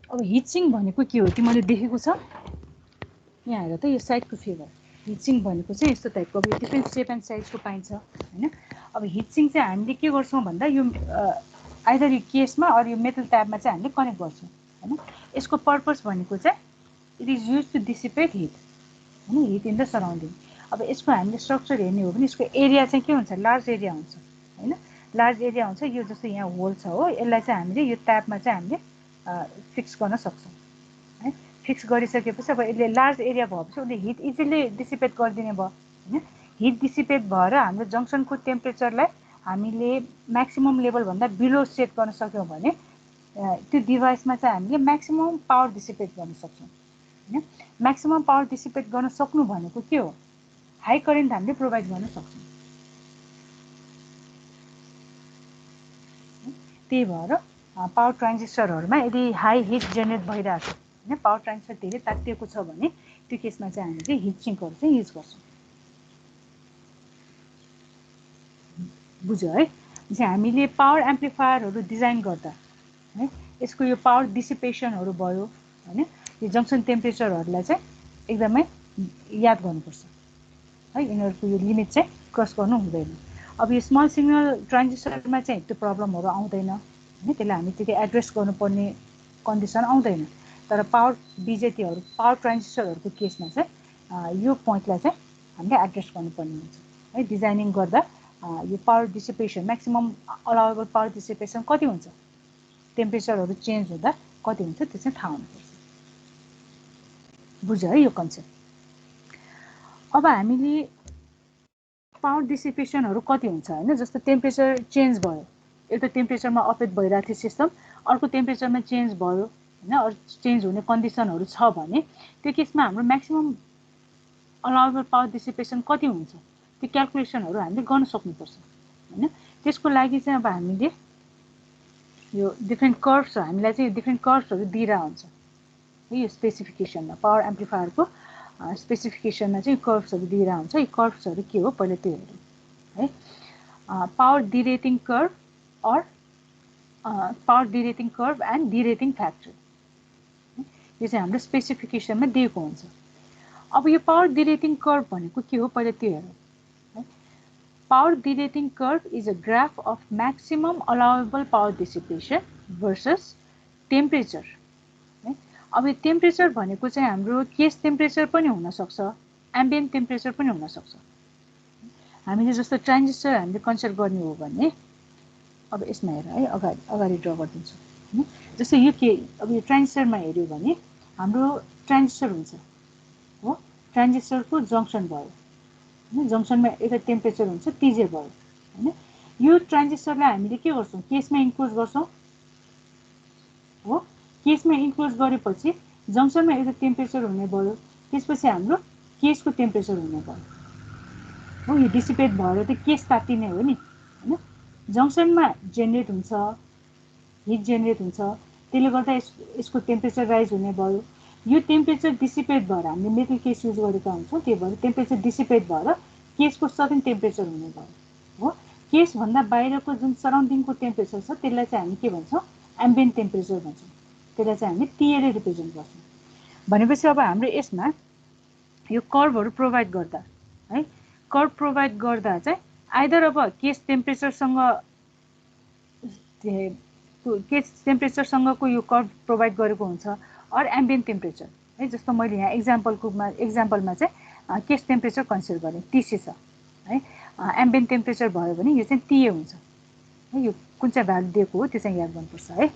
अब हिट सिङ्क भनेको के हो तिमीले देखेको छ यहाँ हेर त, यो साइडको फिगर। हिट सिङ्क भनेको चाहिँ यस्तो टाइपको, अब डिफ्रेन्ट सेप एन्ड साइजको पाइन्छ हैन। अब हिट सिङ्क चाहिँ हामीले के गर्छौँ भन्दा यो आइदर यो केसमा अरू यो मेटल ट्याबमा चाहिँ हामीले कनेक्ट गर्छौँ हैन। यसको पर्पस भनेको चाहिँ it is use to dissipate heat हैन, हिट इन द सराउन्डिङ। अब यसको हामीले स्ट्रक्चर हेर्ने हो भने यसको एरिया चाहिँ के हुन्छ, लार्ज एरिया हुन्छ हैन। लार्ज एरिया हुन्छ। यो जस्तो यहाँ होल छ हो, यसलाई चाहिँ हामीले यो ट्याबमा चाहिँ हामीले फिक्स गर्न सक्छौँ है। फिक्स गरिसकेपछि अब यसले लार्ज एरिया भएपछि उसले हिट इजिली डिसिपेट गरिदिने भयो हैन। हिट डिसिपेट भएर हाम्रो जङ्सनको टेम्परेचरलाई हामीले म्याक्सिमम लेभलभन्दा बिलो सेट गर्न सक्यौँ भने त्यो डिभाइसमा चाहिँ हामीले म्याक्सिमम पावर डिसिपेट गर्न सक्छौँ हैन। म्याक्सिमम पावर डिसिपेट गर्न सक्नु भनेको के हो, हाई करेन्ट हामीले प्रोभाइड गर्न सक्छौँ। त्यही भएर पावर ट्रान्जिस्टरहरूमा यदि हाई हिट जेनेरेट भइरहेको छ होइन, पावर ट्रान्जिस्टर धेरै तातिएको छ भने त्यो केसमा चाहिँ हामीले हिट सिङ्कहरू चाहिँ युज गर्छौँ। बुझ्यो है। चाहिँ हामीले पावर एम्प्लिफायरहरू डिजाइन गर्दा है यसको यो पावर डिसिपेसनहरू भयो हैन, यो जङ्सन टेम्परेचरहरूलाई चाहिँ एकदमै याद गर्नुपर्छ है। यिनीहरूको यो लिमिट चाहिँ क्रस गर्नु हुँदैन। अब यो स्मल सिग्नल ट्रान्जिस्टरमा चाहिँ त्यो प्रब्लमहरू आउँदैन हैन, त्यसलाई हामी त्यति एड्रेस गर्नुपर्ने कन्डिसन आउँदैन। तर पावर बिजेटीहरू पावर ट्रान्जिस्टरहरूको केसमा चाहिँ यो पोइन्टलाई चाहिँ हामीले एड्रेस गर्नुपर्ने हुन्छ है। डिजाइनिङ गर्दा यो power dissipation maximum allowable power dissipation कति हुन्छ, टेम्परेचरहरू चेन्ज हुँदा कति हुन्छ त्यो चाहिँ थाहा हुनुपर्छ। बुझ्यो है यो कन्सेप्ट। अब हामीले पावर डिसिपेसनहरू कति हुन्छ हैन, जस्तो टेम्परेचर चेन्ज भयो, एउटा टेम्परेचरमा अपरेट भइरहेको थियो सिस्टम, अर्को टेम्परेचरमा चेन्ज भयो हैन, अरू चेन्ज हुने कन्डिसनहरू छ भने त्यो केसमा हाम्रो म्याक्सिमम अलाउएबल पावर डिसिपेसन कति हुन्छ त्यो क्याल्कुलेसनहरू हामीले गर्न सक्नुपर्छ हैन। त्यसको लागि चाहिँ अब हामीले यो डिफ्रेन्ट कर्भ्स हामीलाई चाहिँ डिफ्रेन्ट कर्भ्सहरू दिइरहेको हुन्छ है। यो स्पेसिफिकेसनमा पावर एम्प्लिफायरको स्पेसिफिकेसनमा चाहिँ कर्भ्सहरू दिइरहेको हुन्छ। यो कर्भ्सहरू के हो पहिला त्यो हेरौँ है। Power derating curve or power derating curve and derating factor, यो चाहिँ हाम्रो स्पेसिफिकेसनमा दिएको हुन्छ। अब यो पावर डिरेटिङ कर्भ भनेको के हो पहिला त्यो हेरौँ है। Power derating curve is a graph of maximum allowable power dissipation versus temperature है। अब यो टेम्परेचर भनेको चाहिँ हाम्रो केस टेम्परेचर पनि हुनसक्छ, एम्बियन्ट टेम्परेचर पनि हुनसक्छ। हामीले जस्तो ट्रान्जिस्टर हामीले कन्सिडर गर्ने हो भने अब यसमा हेर है, अगाडि ड्र गरिदिन्छु हैन। जस्तो यो के अब यो ट्रान्जिस्टरमा हेर्यो भने हाम्रो ट्रान्जिस्टर हुन्छ हो, ट्रान्जिस्टरको जङ्सन भयो हैन, जङ्सनमा एउटा टेम्परेचर हुन्छ टिजे भयो हैन। यो ट्रान्जिस्टरलाई हामीले के गर्छौँ, केसमा इन्क्लोज गर्छौँ हो, केसमा इन्क्लोज गरेपछि जङ्सनमा एउटा टेम्परेचर हुने भयो, त्यसपछि हाम्रो केसको टेम्परेचर हुने भयो हो। यो डिसिपेट भएर त केस तातिने हो नि हैन। जङ्सनमा जेनेरेट हुन्छ, हिट जेनेरेट हुन्छ, त्यसले गर्दा यसको टेम्परेचर राइज हुने भयो। यो टेम्परेचर डिसिपेट भएर हामीले मेटल केस युज गरेका हुन्छौँ, त्यही भएर टेम्परेचर डिसिपेट भएर केसको सडन टेम्परेचर हुने भयो हो। केसभन्दा बाहिरको जुन सराउन्डिङको टेम्परेचर छ त्यसलाई चाहिँ हामी के भन्छौँ, एम्बियन्ट टेम्परेचर भन्छौँ। त्यसलाई चाहिँ हामी टीएले रिप्रेजेन्ट गर्छौँ। भनेपछि अब हाम्रो यसमा यो कर्भहरू प्रोभाइड गर्दा है, कर्भ प्रोभाइड गर्दा चाहिँ आइदर अब केस टेम्परेचरसँगको यो कर्भ प्रोभाइड गरेको हुन्छ, अर एम्बियन्ट टेम्परेचर है। जस्तो मैले यहाँ एक्जाम्पलमा चाहिँ केस टेम्परेचर कन्सिडर गरेँ, टिसी छ है। एम्बियन्ट टेम्परेचर भयो भने यो चाहिँ टिए हुन्छ है। यो कुन चाहिँ भ्यालु दिएको हो त्यो चाहिँ याद गर्नुपर्छ है।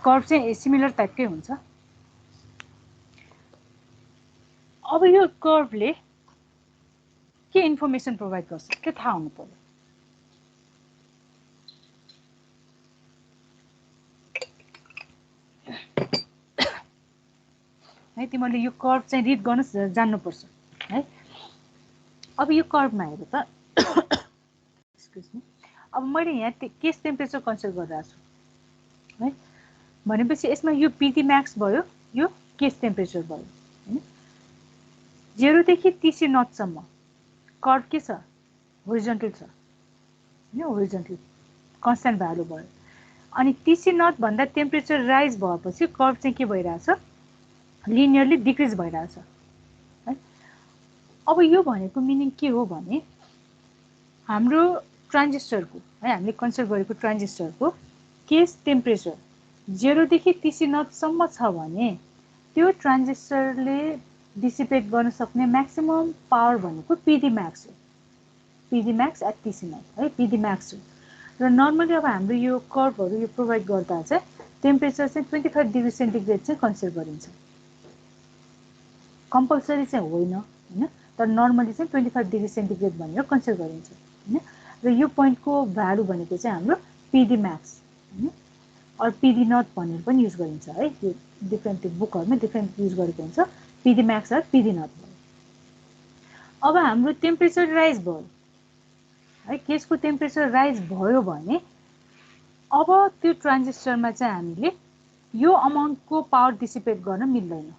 कर्भ चाहिँ सिमिलर टाइपकै हुन्छ। अब यो कर्भले के इन्फर्मेसन प्रोभाइड गर्छ त्यो थाहा हुनु पर्यो है। तिमीले यो कर्भ चाहिँ रिड गर्न जान्नुपर्छ है। अब यो कर्भमा हेर त एक्सक्युज मी, अब मैले यहाँ केस टेम्परेचर कन्सिडर गरिरहेको छु है। भनेपछि यसमा यो पिटी म्याक्स भयो, यो केस टेम्परेचर भयो हैन। 0 देखि टीसी नटसम्म कर्भ के छ, होरिजन्टल छ हैन, होरिजन्टल कन्स्ट्यान्ट भ्यालु भयो। अनि टीसी नट भन्दा टेम्परेचर राइज भएपछि कर्भ चाहिँ के भइरहेछ, लिनियरली डिक्रिज भइरहेछ है। अब यो भनेको मिनिङ के हो भने हाम्रो ट्रान्जिस्टरको है, हामीले कन्सिडर गरेको ट्रान्जिस्टरको केस टेम्परेचर 0 देखि टीसी नटसम्म छ भने त्यो ट्रान्जिस्टरले डिसिपेट गर्न सक्ने म्याक्सिमम पावर भनेको पिडी म्याक्स हो, पिडी म्याक्स एट टीसी नट है, पिडी म्याक्स हो। र नर्मली अब हाम्रो यो कर्भहरू यो प्रोभाइड गर्दा चाहिँ टेम्परेचर चाहिँ 25 डिग्री सेन्टिग्रेड चाहिँ कन्सिडर गरिन्छ। कम्पलसरी चाहिँ होइन हैन, तर नर्मली चाहिँ 25 डिग्री सेन्टिग्रेड भनेर कन्सिडर गरिन्छ हैन। र यो पोइन्टको भ्यालु भनेको चाहिँ हाम्रो पिडी म्याक्स हैन, अर पिडी नट भनेर पनि युज गरिन्छ है। यो डिफ्रेन्ट बुकहरुमा डिफ्रेन्ट युज गरेको हुन्छ, पिडी म्याक्स र पिडी नट। अब हाम्रो टेम्परेचर राइज भयो है, केसको टेम्परेचर राइज भयो भने अब त्यो ट्रान्जिस्टरमा चाहिँ हामीले यो अमाउन्टको पावर डिसिपेट गर्न मिल्दैन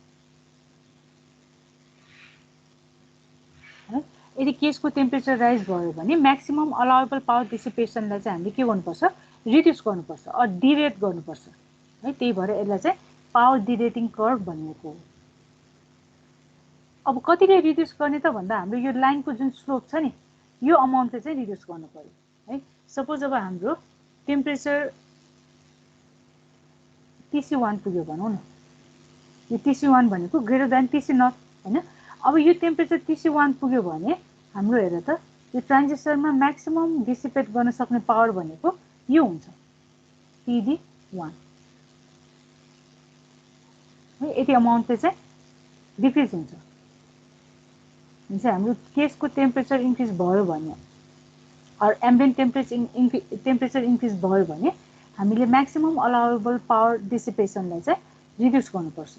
है। यदि केसको टेम्परेचर राइज भयो भने म्याक्सिमम अलाउएबल पावर डिसिपेसनलाई चाहिँ हामीले के गर्नुपर्छ, रिड्युस गर्नुपर्छ, अर डिरेट गर्नुपर्छ है। त्यही भएर यसलाई चाहिँ पावर डिरेटिङ कर्भ भनिएको हो। अब कतिले रिड्युस गर्ने त भन्दा हाम्रो यो लाइनको जुन स्लोप छ नि, यो अमाउन्टले चाहिँ रिड्युस गर्नु पर्यो है। सपोज अब हाम्रो टेम्परेचर TC1 पुग्यो भनौँ न, यो TC1 भनेको ग्रेटर देन TC नट हैन। अब यो टेम्परेचर TC1 पुग्यो भने हाम्रो हेर त यो ट्रान्जिस्टरमा म्याक्सिमम डिसिपेट गर्न सक्ने पावर भनेको यो हुन्छ PD1 है। यति अमाउन्टले चाहिँ डिक्रिज हुन्छ। हाम्रो केसको टेम्परेचर इन्क्रिज भयो भने अर एम्बियन्ट टेम्परेचर इन्क्रिज भयो भने हामीले म्याक्सिमम अलाउएबल पावर डिसिपेसनलाई चाहिँ रिड्युस गर्नुपर्छ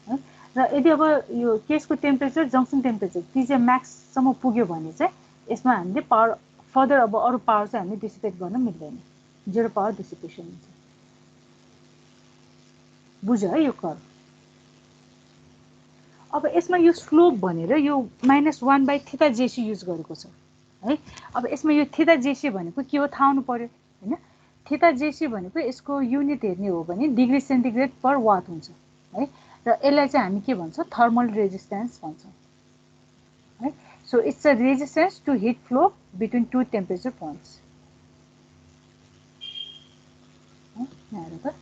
है। र यदि अब यो केसको टेम्परेचर जङ्सन टेम्परेचर टिजे म्याक्ससम्म पुग्यो भने चाहिँ यसमा हामीले पावर फर्दर अब अरू पावर चाहिँ हामीले डिसिपेट गर्न मिल्दैन, 0 पावर डिसिपेसन हुन्छ। बुझ्यो है यो कर्भ। अब यसमा यो स्लोप भनेर यो -1/θ युज गरेको छ है। अब यसमा यो θ भनेको के हो थाहा हुनु पर्यो हैन। θ भनेको यसको युनिट हेर्ने हो भने डिग्री सेन्टिग्रेड पर वाट हुन्छ है। र यसलाई चाहिँ हामी के भन्छौँ, थर्मल रेजिस्टेन्स भन्छौँ है। So it's a resistance to heat flow between two temperature points. यहाँ हेर त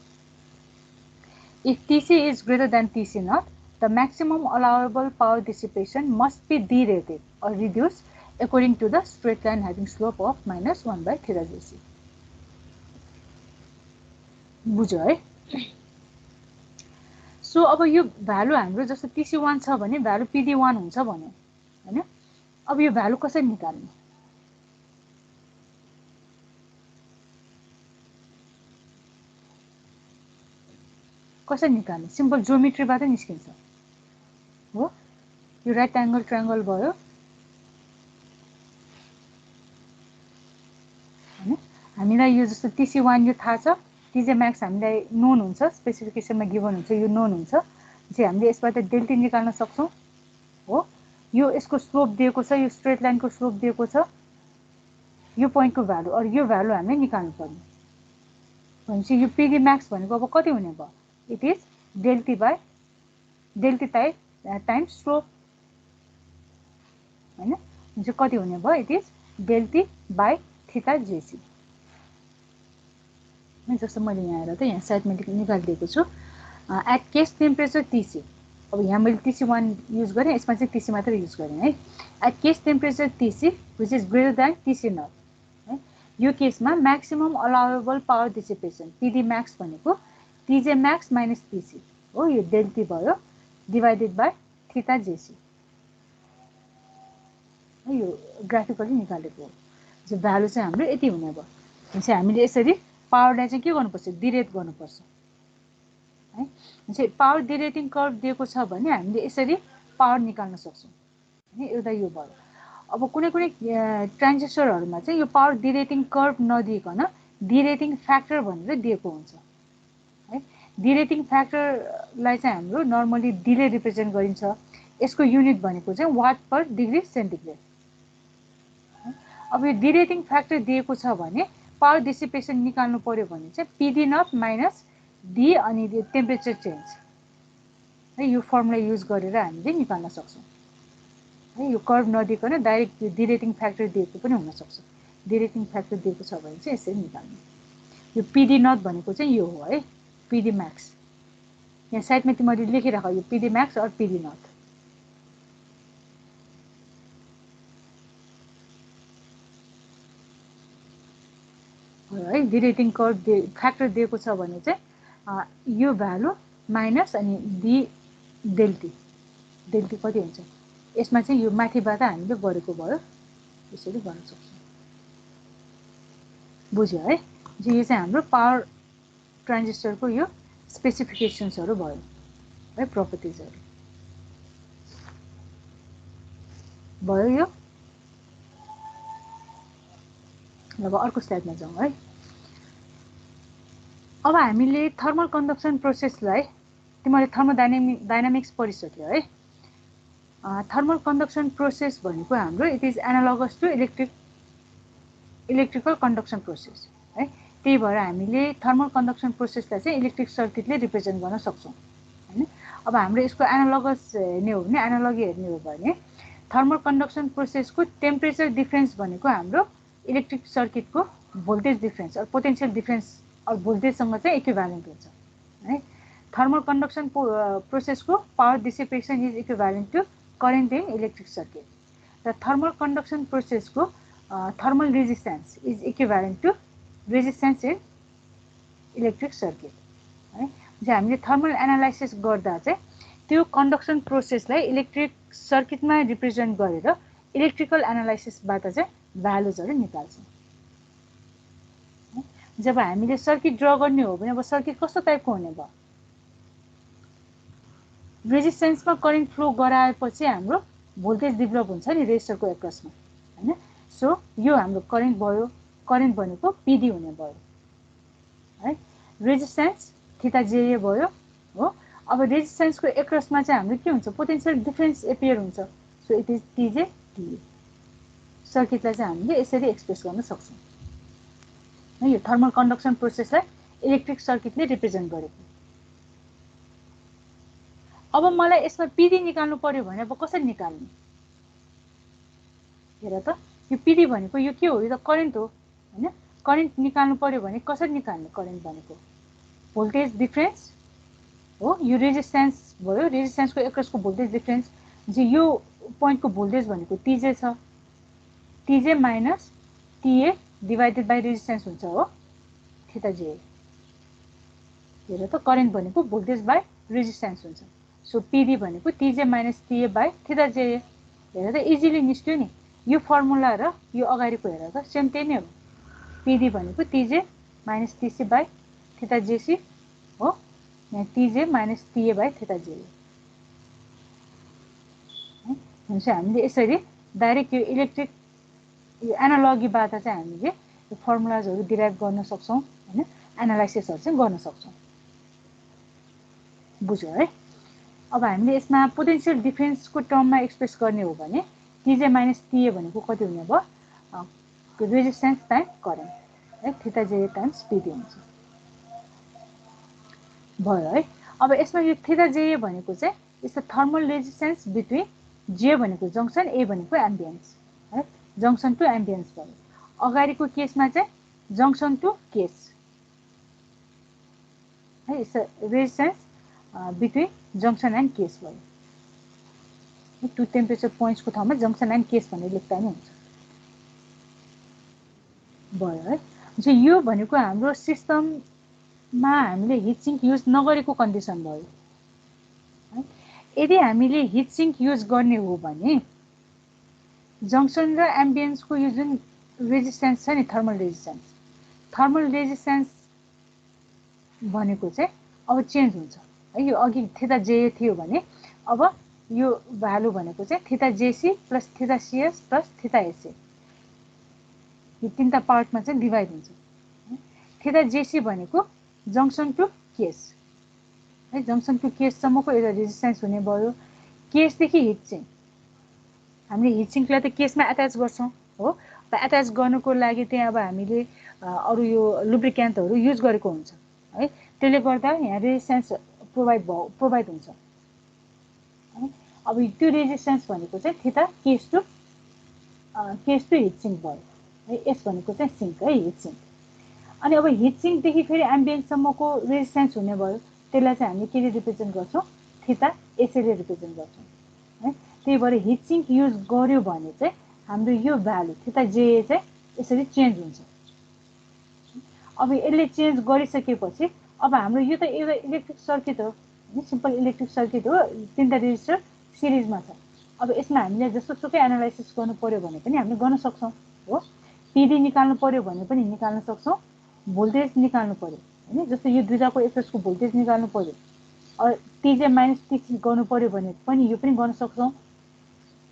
If TC is greater than TC naught, the maximum allowable power dissipation must be derated or reduced according to the straight line having slope of -1 by theta jc. बुझ्यो है? So अब यो value हाम्रो जस्तो TC1 छ भने value PD1 हुन्छ भन्यो हैन? अब यो भ्यालु कसरी निकाल्ने? कसरी निकाल्ने? सिम्पल ज्योमेट्रीबाट निस्किन्छ हो? यो राइट एंगल ट्रायंगल भयो हैन? हामीलाई यो जस्तो TC1 यो थाहा छ, TJ max हामीलाई नोन हुन्छ, स्पेसिफिकेसनमा गिवन हुन्छ, यो नोन हुन्छ, चाहिँ हामीले यसबाट डेल्टा निकाल्न सक्छौं हो? यो यसको स्लोप दिएको छ, यो स्ट्रेट लाइनको स्लोप दिएको छ, यो पोइन्टको भ्यालु और यो भ्यालु हामीले निकाल्नु पर्ने भनेपछि यो PD max भनेको अब कति हुने भयो? It is delta times slope हैन? जो कति हुने भयो? It is delta by theta JC. जस्तो मैले यहाँ हेर त यहाँ साइडमा निकालिदिएको छु। एट केस टेम्परेचर TC, अब यहाँ मैले TC1 युज गरेँ, यसमा चाहिँ TC मात्र युज गरेँ है। At case temperature TC which is greater than TC not है, यो केसमा maximum allowable power dissipation PD max भनेको TJ max minus TC हो, यो डेल्टा भयो डिवाइडेड बाइ थीटा जेसी। यो ग्राफिकली निकालेको हो। जो भ्यालु चाहिँ हाम्रो यति हुने भयो। भनेपछि हामीले यसरी पावरलाई चाहिँ के गर्नुपर्छ? डिरेट गर्नुपर्छ है। भनेपछि पावर डिरेटिङ कर्भ दिएको छ भने हामीले यसरी पावर निकाल्न सक्छौं हैन? एउटा यो भयो। अब कुनै कुनै ट्रान्जिस्टरहरुमा चाहिँ यो पावर डिरेटिङ कर्भ नदिइकन डिरेटिङ फ्याक्टर भनेर दिएको हुन्छ है। डिरेटिङ फ्याक्टरलाई चाहिँ हाम्रो नर्मली डीले रिप्रेजेन्ट गरिन्छ। यसको युनिट भनेको चाहिँ वाट पर डिग्री सेन्टिग्रेड। अब यो डिरेटिङ फ्याक्टर दिएको छ भने पावर डिसिपेसन निकाल्नु पर्यो भने चाहिँ PD नट माइनस D अनि टेम्परेचर चेन्ज है, यो फर्मुला युज गरेर हामीले निकाल्न सक्छौं है। यो कर्भ नदिकन डाइरेक्ट यो डिरेटिङ फ्याक्टर दिएको पनि हुन सक्छ। डिरेटिङ फ्याक्टर दिएको छ भने चाहिँ यसरी निकाल्नु। यो PD नट भनेको चाहिँ यो हो है, PD max। यहाँ साइडमा मैले लेखिराख यो PD max और PD नट है। डिरेटिङ कर्भ फ्याक्टर दिएको छ भने चाहिँ यो भ्यालु माइनस अनि D डेल्टा कति हुन्छ? यसमा चाहिँ यो माथिबाट हामीले गरेको भयो, यसरी गर्न सक्छौं। बुझ्यो है? यो चाहिँ हाम्रो पावर ट्रान्जिस्टरको यो स्पेसिफिकेसन्सहरु भयो है, प्रपर्टिजहरु भयो यो। अब अर्को स्लाइडमा जाउँ है। अब हामीले थर्मल कन्डक्सन प्रोसेसलाई तिमीले थर्मोडायनामिक्स पढिसक्यो है। थर्मल कन्डक्सन प्रोसेस भनेको हाम्रो it is analogous to electrical conduction process है। त्यही भएर हामीले थर्मल कन्डक्सन प्रोसेसलाई चाहिँ इलेक्ट्रिक सर्किटले रिप्रेजेन्ट गर्न सक्छौं हैन। अब हाम्रो यसको एनालोगस हेर्ने हो भने एनालोगी हेर्ने हो भने थर्मल कन्डक्सन प्रोसेसको टेम्परेचर डिफरेन्स भनेको हाम्रो इलेक्ट्रिक सर्किटको भोल्टेज डिफरेन्स और पोटेन्शियल डिफरेन्स और भोल्टेजसँग चाहिँ इक्विभ्यालेन्ट हुन्छ है। थर्मल कन्डक्सन प्रोसेसको power dissipation is equivalent to current in electric circuit. र थर्मल कन्डक्सन प्रोसेसको thermal resistance is equivalent to resistance in electric circuit है। जे हामीले थर्मल एनालाइसिस गर्दा चाहिँ त्यो कन्डक्सन प्रोसेसलाई इलेक्ट्रिक सर्किटमा रिप्रेजेन्ट गरेर इलेक्ट्रिकल एनालाइसिसबाट चाहिँ भ्यालुजहरु निकाल्छौं। जब हामीले सर्किट ड्रा गर्ने हो भने अब सर्किट कस्तो टाइपको हुने भयो? रेजिस्टेन्समा करेन्ट फ्लो गराएपछि हाम्रो भोल्टेज डेभलप हुन्छ नि रेजिस्टरको एक्रसमा हैन। सो यो हाम्रो करेन्ट भयो, करेन्ट भनेको PD हुने भयो है। रेजिस्टेन्स थीटा जे भयो हो। अब रेजिस्टेन्सको एक्रसमा चाहिँ हाम्रो के हुन्छ? पोटेन्शियल डिफरेन्स एपियर हुन्छ। So it is TJ TA। सर्किटलाई चाहिँ हामीले यसरी एक्सप्रेस गर्न सक्छौं है। यो थर्मल कन्डक्सन प्रोसेसलाई इलेक्ट्रिक सर्किटले रिप्रेजेन्ट गरेको। अब मलाई यसमा PD निकाल्नु पर्यो भने अब कसरी निकाल्ने? हेर त यो PD भनेको यो के हो? यो त करेन्ट हो हैन। करेन्ट निकाल्नु पर्यो भने कसरी निकाल्ने? करेन्ट भनेको भोल्टेज डिफरेन्स हो। यो रेजिस्टेन्स भयो, रेजिस्टेन्सको एकरसको भोल्टेज डिफरेन्स जे यो पोइन्टको भोल्टेज भनेको टिजे छ, टिजे minus TA divided by resistance हुन्छ हो थीटा जे। हेर त करेन्ट भनेको भोल्टेज बाई रेजिस्टेन्स हुन्छ। सो पिडी भनेको TJ minus TA by theta जे। हेर त इजिली निस्क्यो नि। यो फर्मुला र यो अगाडिको हेर त सेम त्यही नै हो। पिडी भनेको TJ minus TC by theta JC हो, यहाँ TJ minus TA by theta J. हुन्छ हामीले यसरी डाइरेक्ट यो इलेक्ट्रिक यो एनालजीबाट चाहिँ हामीले यो फर्मुलाजहरू डिराइभ गर्न सक्छौँ हैन, एनालाइसिसहरू चाहिँ गर्न सक्छौँ। बुझ्यो है। अब हामीले यसमा पोटेन्शियल डिफरेन्सको टर्ममा एक्सप्रेस गर्ने हो भने टिजे माइनस टिए भनेको कति हुने भयो, रेजिस्टेन्स टाइम करेन्ट है, थीटा जे टाइम्स पिडी हुन्छ भयो है। अब यसमा यो थीटा जे भनेको चाहिँ यस्तो थर्मल रेजिस्टेन्स बिट्विन जे भनेको जङ्सन, ए भनेको एम्बियन्स है, जङ्सन टु एम्बियन्स भयो। अगाडिको केसमा चाहिँ जङ्सन टु केस है, यस्तो resistance between junction and case भयो। टु टेम्परेचर पोइन्ट्सको ठाउँमा जङ्सन एन्ड केस भनेर लेख्दा नि हुन्छ भयो है। चाहिँ यो भनेको हाम्रो सिस्टममा हामीले हिट सिङ्क युज नगरेको कन्डिसन भयो है। यदि हामीले हिट सिङ्क युज गर्ने हो भने जङ्सन र एम्बियन्सको यो जुन रेजिस्टेन्स छ नि थर्मल रेजिस्टेन्स भनेको चाहिँ अब चेन्ज हुन्छ है। यो अघि थीटा जे थियो भने अब यो भ्यालु भनेको चाहिँ theta JC plus theta CS plus theta SA, यो तीनटा पार्टमा चाहिँ डिभाइड हुन्छ। थीटा जेसी भनेको जङ्सन टु केस है, जङ्सन टु केससम्मको एउटा रेजिस्टेन्स हुने भयो। केसदेखि हिट सिङ्क, हामीले हिट सिङ्कलाई त केसमा एट्याच गर्छौँ हो, एट्याच गर्नुको लागि त्यहाँ अब हामीले अरू यो लुब्रिकेन्टहरू युज गरेको हुन्छ है, त्यसले गर्दा यहाँ रेजिस्टेन्स प्रोभाइड हुन्छ है। अब त्यो रेजिस्टेन्स भनेको चाहिँ theta case to heat sink भयो है, एस भनेको चाहिँ सिङ्क है, हिट सिङ्क। अनि अब हिट सिङ्कदेखि फेरि एम्बियन्ससम्मको रेजिस्टेन्स हुने भयो, त्यसलाई चाहिँ हामीले के रिप्रेजेन्ट गर्छौँ, थीटा एसएले रिप्रेजेन्ट गर्छौँ है। त्यही भएर हिट सिङ्क युज गर्यो भने चाहिँ हाम्रो यो भ्यालु थीटा जे चाहिँ यसरी चेन्ज हुन्छ। अब यसले चेन्ज गरिसकेपछि अब हाम्रो यो त एउटा इलेक्ट्रिक सर्किट हो, सिम्पल इलेक्ट्रिक सर्किट हो, तीनटा रेजिस्टर सिरिजमा छ। अब यसमा हामीले जस्तो सुकै एनालाइसिस गर्नु पर्यो भने पनि हामीले गर्न सक्छौँ हो। पिडी निकाल्नु पर्यो भने पनि निकाल्न सक्छौँ, भोल्टेज निकाल्नु पर्यो हैन, जस्तो यो दुईटाको एकरसको भोल्टेज निकाल्नु पर्यो, टिजे माइनस टिसी गर्नु पर्यो भने पनि यो पनि गर्न सक्छौँ।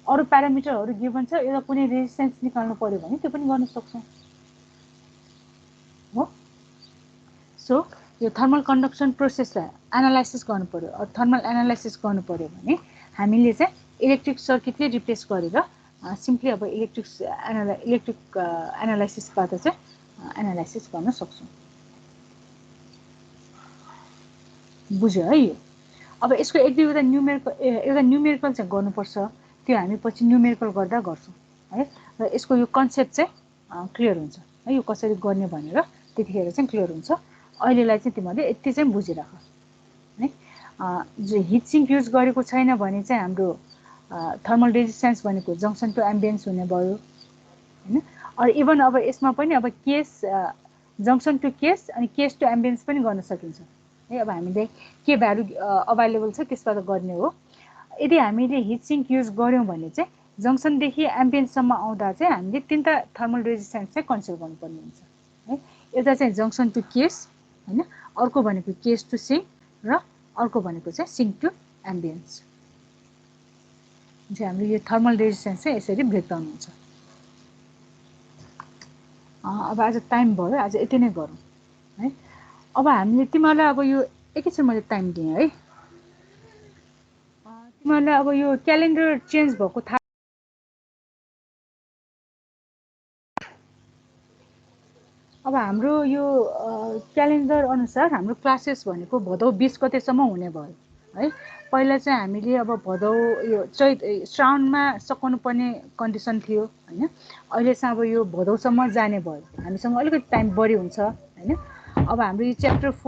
अरू प्यारामिटरहरू गिभन छ, एउटा कुनै रेजिस्टेन्स निकाल्नु पर्यो भने त्यो पनि गर्न सक्छौँ हो। सो यो थर्मल कन्डक्सन प्रोसेसलाई एनालाइसिस गर्नु पर्यो, थर्मल एनालाइसिस गर्नु पर्यो भने हामीले चाहिँ इलेक्ट्रिक सर्किटले रिप्लेस गरेर सिम्पली अब इलेक्ट्रिक एनालाइसिसबाट चाहिँ एनालाइसिस गर्न सक्छौँ। बुझ्यो है यो। अब यसको एक दुईवटा न्युमेरिकल चाहिँ गर्नुपर्छ, त्यो हामी पछि न्युमेरिकल गर्दा गर्छौँ है। र यसको यो कन्सेप्ट चाहिँ क्लियर हुन्छ है, यो कसरी गर्ने भनेर त्यतिखेर चाहिँ क्लियर हुन्छ। अहिलेलाई चाहिँ तिमीहरूले यति चाहिँ बुझिराख है। जो हिट सिङ्क युज गरेको छैन भने चाहिँ हाम्रो थर्मल रेजिस्टेन्स भनेको जङ्सन टु एम्बियन्स हुने भयो हैन। अरू इभन अब यसमा पनि अब केस जङ्सन टु केस अनि केस टु एम्बियन्स पनि गर्न सकिन्छ है। अब हामीले के भ्यालु अभाइलेबल छ त्यसबाट गर्ने हो। यदि हामीले हिट सिङ्क युज गऱ्यौँ भने चाहिँ जङ्सनदेखि एम्बियन्ससम्म आउँदा चाहिँ हामीले तीनटा थर्मल रेजिस्टेन्स चाहिँ कन्सिडर गर्नुपर्ने हुन्छ है। एउटा चाहिँ जङ्सन टु केस हैन, अर्को भनेको केस टु सिङ्क र अर्को भनेको चाहिँ सिङ्क टु एम्बियन्स। चाहिँ हाम्रो यो थर्मल रेजिस्टेन्स चाहिँ यसरी ब्रेकडाउन हुन्छ। अब आज टाइम भयो, आज यति नै गरौँ है। अब हामीले तिमीहरूलाई अब यो एकैछिन मैले टाइम दिएँ है, तिमीहरूलाई अब यो क्यालेन्डर चेन्ज भएको थाहा अब हाम्रो यो क्यालेन्डर अनुसार हाम्रो क्लासेस भनेको भदौ 20 गतेसम्म हुने भयो है। पहिला चाहिँ हामीले अब भदौ यो श्रावणमा सकाउनु पर्ने कन्डिसन थियो हैन, अहिले चाहिँ अब यो भदौसम्म जाने भयो, हामीसँग अलिकति टाइम बढी हुन्छ हैन। अब हाम्रो यो च्याप्टर 4